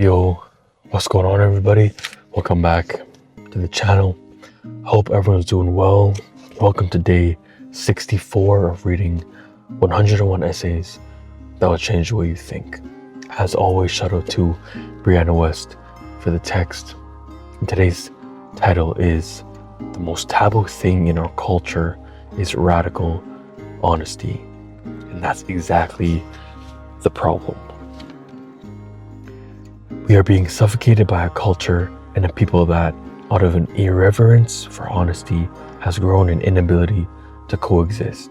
Yo, what's going on, everybody? Welcome back to the channel. Hope everyone's doing well. Welcome to day 64 of reading 101 essays that will change the way you think. As always, shout out to Brianna West for the text. And today's title is "The Most Taboo Thing in Our Culture is Radical Honesty." And that's exactly the problem. We are being suffocated by a culture and a people that, out of an irreverence for honesty, has grown an inability to coexist.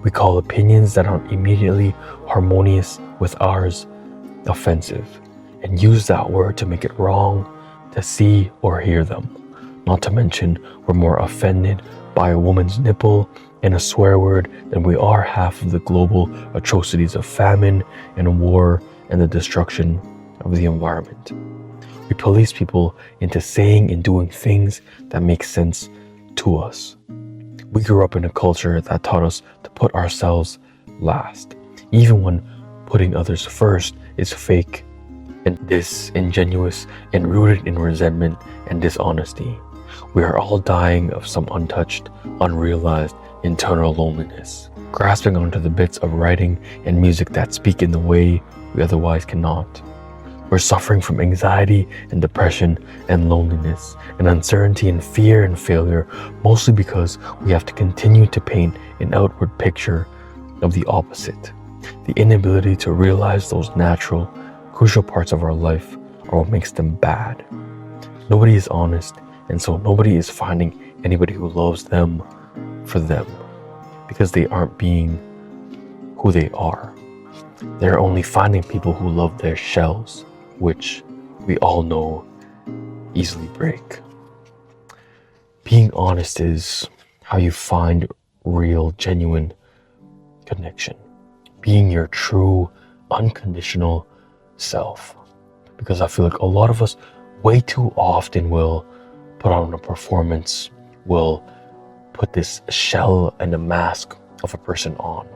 We call opinions that aren't immediately harmonious with ours offensive, and use that word to make it wrong to see or hear them. Not to mention, we're more offended by a woman's nipple and a swear word than we are half of the global atrocities of famine and war and the destruction of the environment. We police people into saying and doing things that make sense to us. We grew up in a culture that taught us to put ourselves last, even when putting others first is fake and disingenuous and rooted in resentment and dishonesty. We are all dying of some untouched, unrealized internal loneliness, grasping onto the bits of writing and music that speak in the way we otherwise cannot. We're suffering from anxiety and depression and loneliness and uncertainty and fear and failure, mostly because we have to continue to paint an outward picture of the opposite. The inability to realize those natural, crucial parts of our life are what makes them bad. Nobody is honest, and so nobody is finding anybody who loves them for them, because they aren't being who they are. They're only finding people who love their shells, which we all know easily break. Being honest is how you find real, genuine connection. Being your true, unconditional self. Because I feel like a lot of us way too often will put on a performance, will put this shell and a mask of a person on.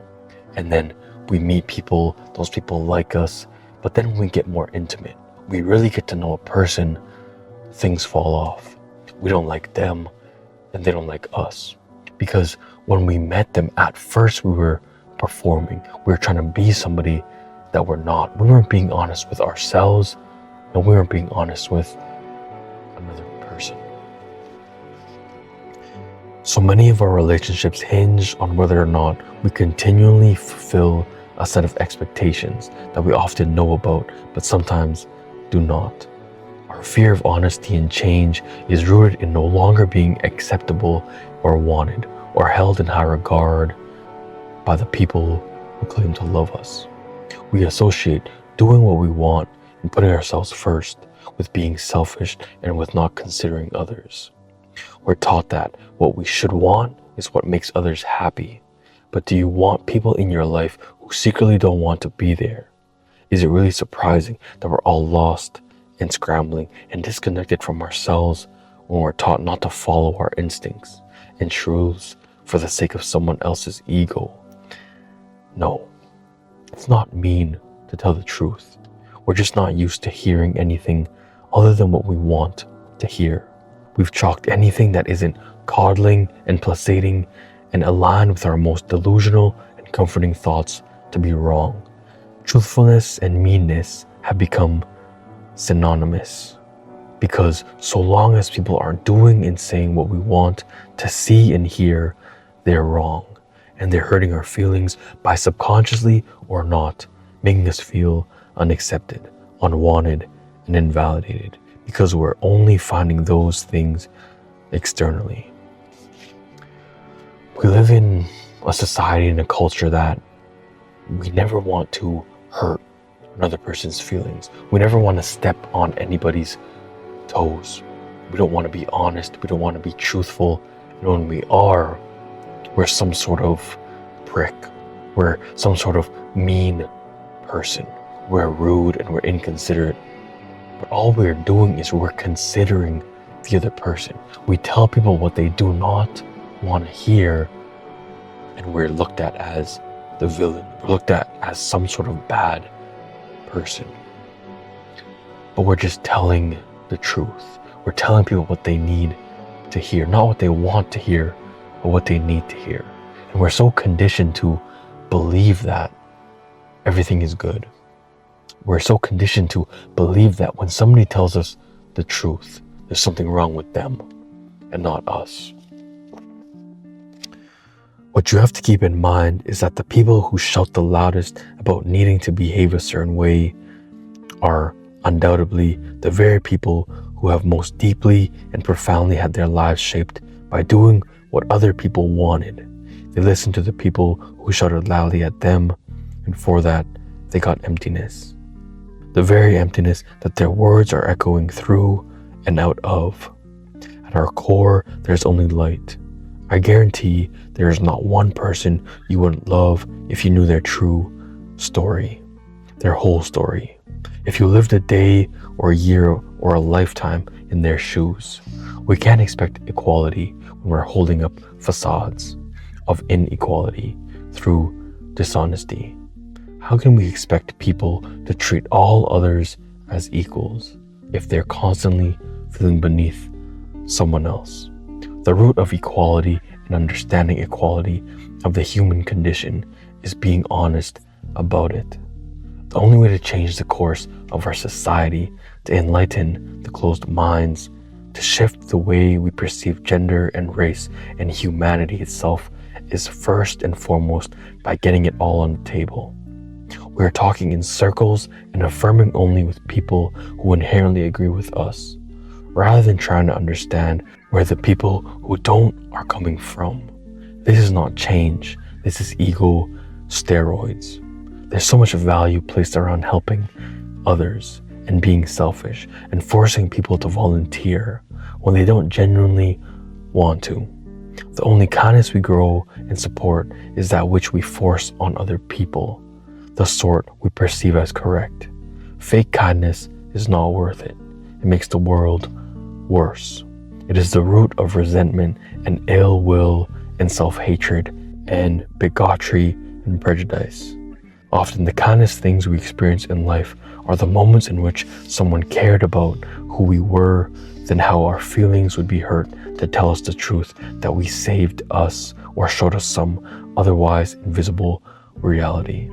And then we meet people, those people like us, but then when we get more intimate, we really get to know a person, things fall off. We don't like them, and they don't like us. Because when we met them, at first we were performing. We were trying to be somebody that we're not. We weren't being honest with ourselves, and we weren't being honest with another person. So many of our relationships hinge on whether or not we continually fulfill a set of expectations that we often know about, but sometimes do not. Our fear of honesty and change is rooted in no longer being acceptable or wanted or held in high regard by the people who claim to love us. We associate doing what we want and putting ourselves first with being selfish and with not considering others. We're taught that what we should want is what makes others happy. But do you want people in your life who secretly don't want to be there? Is it really surprising that we're all lost and scrambling and disconnected from ourselves when we're taught not to follow our instincts and truths for the sake of someone else's ego? No, it's not mean to tell the truth. We're just not used to hearing anything other than what we want to hear. We've chalked anything that isn't coddling and placating and aligned with our most delusional and comforting thoughts to be wrong. Truthfulness and meanness have become synonymous, because so long as people aren't doing and saying what we want to see and hear, they're wrong, and they're hurting our feelings by subconsciously or not making us feel unaccepted, unwanted, and invalidated, because we're only finding those things externally. We live in a society and a culture that we never want to hurt another person's feelings. We never want to step on anybody's toes. We don't want to be honest. We don't want to be truthful. And when we are, we're some sort of prick. We're some sort of mean person. We're rude and we're inconsiderate. But all we're doing is we're considering the other person. We tell people what they do not want to hear, and we're looked at as the villain. We're looked at as some sort of bad person. but we're just telling the truth. We're telling people what they need to hear, not what they want to hear, but what they need to hear. And we're so conditioned to believe that everything is good. We're so conditioned to believe that when somebody tells us the truth, there's something wrong with them and not us. What you have to keep in mind is that the people who shout the loudest about needing to behave a certain way are undoubtedly the very people who have most deeply and profoundly had their lives shaped by doing what other people wanted. They listened to the people who shouted loudly at them, and for that, they got emptiness. The very emptiness that their words are echoing through and out of. At our core, there's only light. I guarantee there is not one person you wouldn't love if you knew their true story, their whole story. If you lived a day or a year or a lifetime in their shoes. We can't expect equality when we're holding up facades of inequality through dishonesty. How can we expect people to treat all others as equals if they're constantly feeling beneath someone else? The root of equality and understanding equality of the human condition is being honest about it. The only way to change the course of our society, to enlighten the closed minds, to shift the way we perceive gender and race and humanity itself is first and foremost by getting it all on the table. We are talking in circles and affirming only with people who inherently agree with us, rather than trying to understand where the people who don't are coming from. This is not change. This is ego steroids. There's so much value placed around helping others and being selfish and forcing people to volunteer when they don't genuinely want to. The only kindness we grow and support is that which we force on other people, the sort we perceive as correct. Fake kindness is not worth it. It makes the world worse. It is the root of resentment and ill will and self-hatred and bigotry and prejudice. Often the kindest things we experience in life are the moments in which someone cared about who we were, then how our feelings would be hurt to tell us the truth that we saved us or showed us some otherwise invisible reality.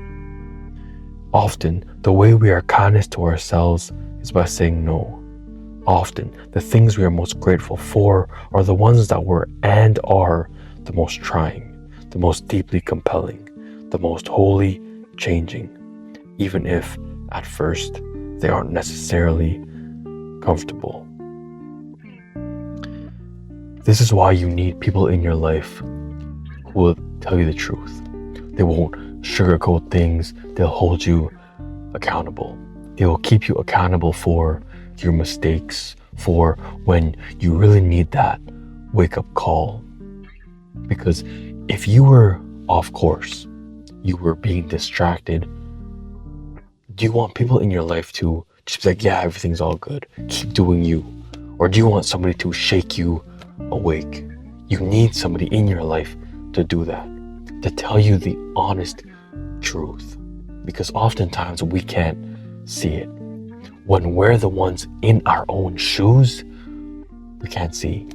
Often, the way we are kindest to ourselves is by saying no. Often, the things we are most grateful for are the ones that were and are the most trying, the most deeply compelling, the most wholly changing, even if at first they aren't necessarily comfortable. This is why you need people in your life who will tell you the truth. They won't sugarcoat things. They'll hold you accountable. They will keep you accountable for your mistakes, for when you really need that wake-up call. Because if you were off course, you were being distracted, do you want people in your life to just be like, yeah, everything's all good, keep doing you? Or do you want somebody to shake you awake? You need somebody in your life to do that, to tell you the honest truth. Because oftentimes we can't see it. When we're the ones in our own shoes, we can't see.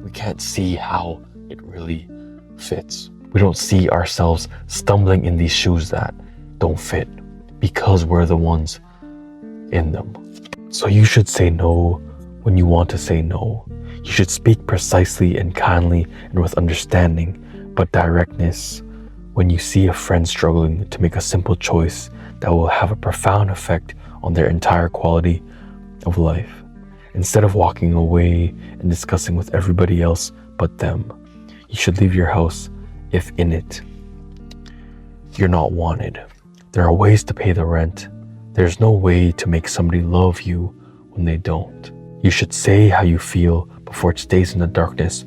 We can't see how it really fits. We don't see ourselves stumbling in these shoes that don't fit because we're the ones in them. So you should say no when you want to say no. You should speak precisely and kindly and with understanding, but directness when you see a friend struggling to make a simple choice that will have a profound effect on their entire quality of life. Instead of walking away and discussing with everybody else but them, you should leave your house if in it you're not wanted. There are ways to pay the rent. There's no way to make somebody love you when they don't. You should say how you feel before it stays in the darkness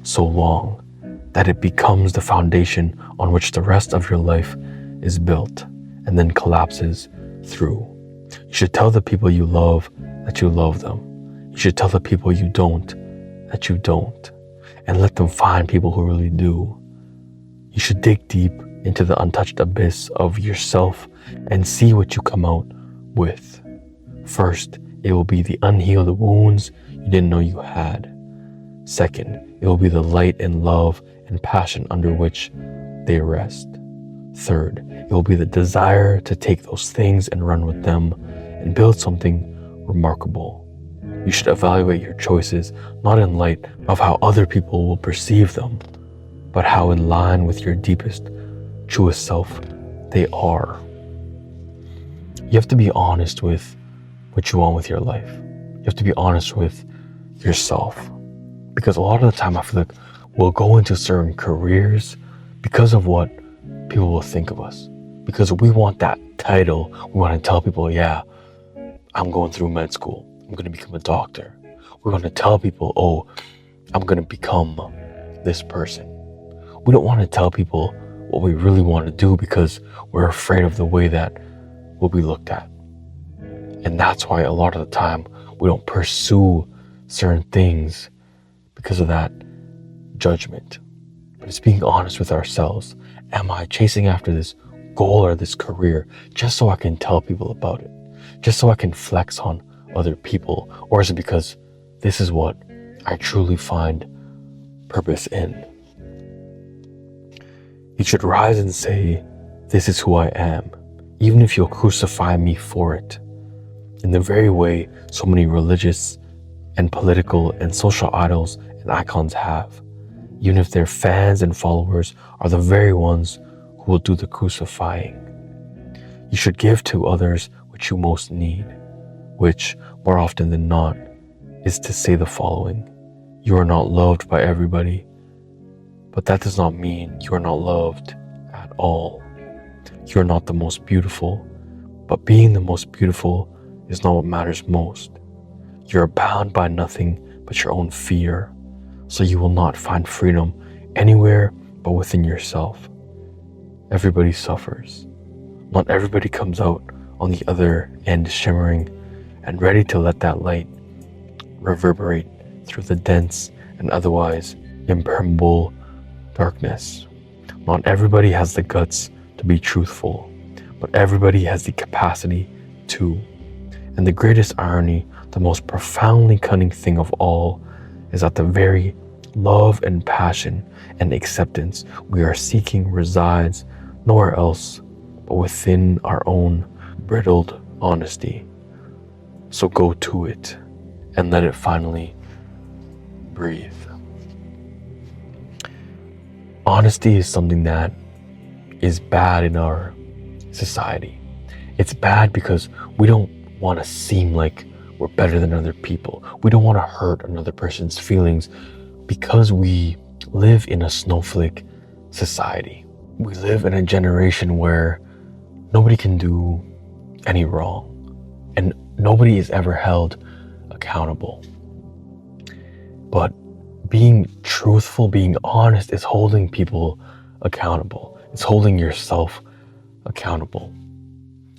so long that it becomes the foundation on which the rest of your life is built and then collapses through. You should tell the people you love that you love them. You should tell the people you don't that you don't, and let them find people who really do. You should dig deep into the untouched abyss of yourself and see what you come out with. First, it will be the unhealed wounds you didn't know you had. Second, it will be the light and love and passion under which they rest. Third, it will be the desire to take those things and run with them and build something remarkable. You should evaluate your choices not in light of how other people will perceive them, but how in line with your deepest, truest self they are. You have to be honest with what you want with your life. You have to be honest with yourself. Because a lot of the time I feel like we'll go into certain careers because of what people will think of us. Because we want that title. We want to tell people, yeah, I'm going through med school. I'm going to become a doctor. We're going to tell people, oh, I'm going to become this person. We don't want to tell people what we really want to do because we're afraid of the way that we'll be looked at. And that's why a lot of the time we don't pursue certain things because of that judgment. But it's being honest with ourselves. Am I chasing after this goal or this career just so I can tell people about it? Just so I can flex on other people? Or is it because this is what I truly find purpose in? You should rise and say, this is who I am, even if you'll crucify me for it. In the very way so many religious and political and social idols and icons have, even if their fans and followers are the very ones who will do the crucifying. You should give to others what you most need, which, more often than not, is to say the following: you are not loved by everybody, but that does not mean you are not loved at all. You are not the most beautiful, but being the most beautiful is not what matters most. You are bound by nothing but your own fear, so you will not find freedom anywhere but within yourself. Everybody suffers. Not everybody comes out on the other end shimmering and ready to let that light reverberate through the dense and otherwise impermeable darkness. Not everybody has the guts to be truthful, but everybody has the capacity to. And the greatest irony, the most profoundly cunning thing of all, is that the very love and passion and acceptance we are seeking resides nowhere else but within our own brittled honesty. So go to it and let it finally breathe. Honesty is something that is bad in our society. It's bad because we don't want to seem like we're better than other people. We don't want to hurt another person's feelings because we live in a snowflake society. We live in a generation where nobody can do any wrong and nobody is ever held accountable. But being truthful, being honest is holding people accountable. It's holding yourself accountable.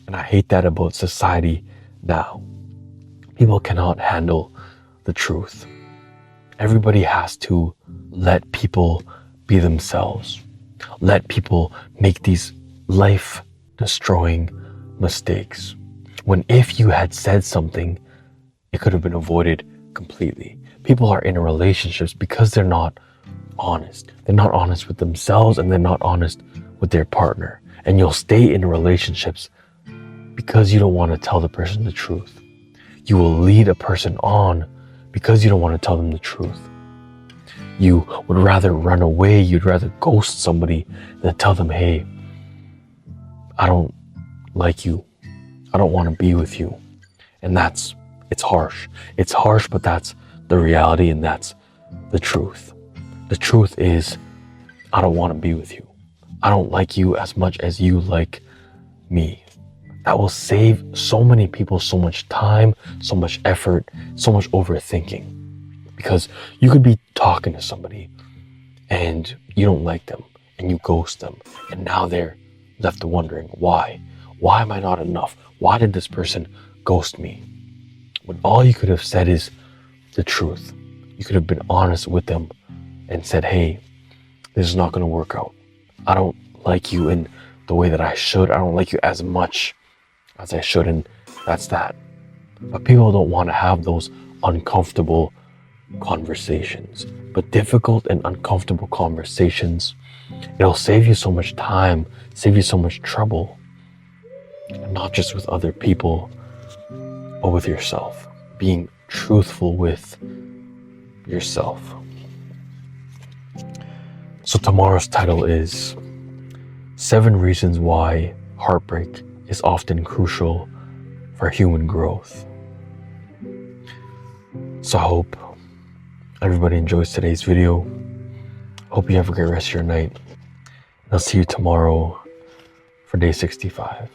And I hate that about society now. People cannot handle the truth. Everybody has to let people be themselves. Let people make these life-destroying mistakes. When if you had said something, it could have been avoided completely. People are in relationships because they're not honest. They're not honest with themselves and they're not honest with their partner. And you'll stay in relationships because you don't want to tell the person the truth. You will lead a person on because you don't want to tell them the truth. You would rather run away, you'd rather ghost somebody than tell them, hey, I don't like you. I don't want to be with you. And it's harsh. It's harsh, but that's the reality and that's the truth. The truth is, I don't want to be with you. I don't like you as much as you like me. That will save so many people so much time, so much effort, so much overthinking. Because you could be talking to somebody and you don't like them and you ghost them. And now they're left wondering why. Why am I not enough? Why did this person ghost me? When all you could have said is the truth. You could have been honest with them and said, hey, this is not going to work out. I don't like you in the way that I should. I don't like you as much as I should, and that's that. But people don't want to have those uncomfortable conversations. But difficult and uncomfortable conversations, it'll save you so much time, save you so much trouble. And not just with other people, but with yourself. Being truthful with yourself. So tomorrow's title is 7 Reasons Why Heartbreak is Often Crucial for Human Growth. So I hope everybody enjoys today's video. Hope you have a great rest of your night. And I'll see you tomorrow for day 65.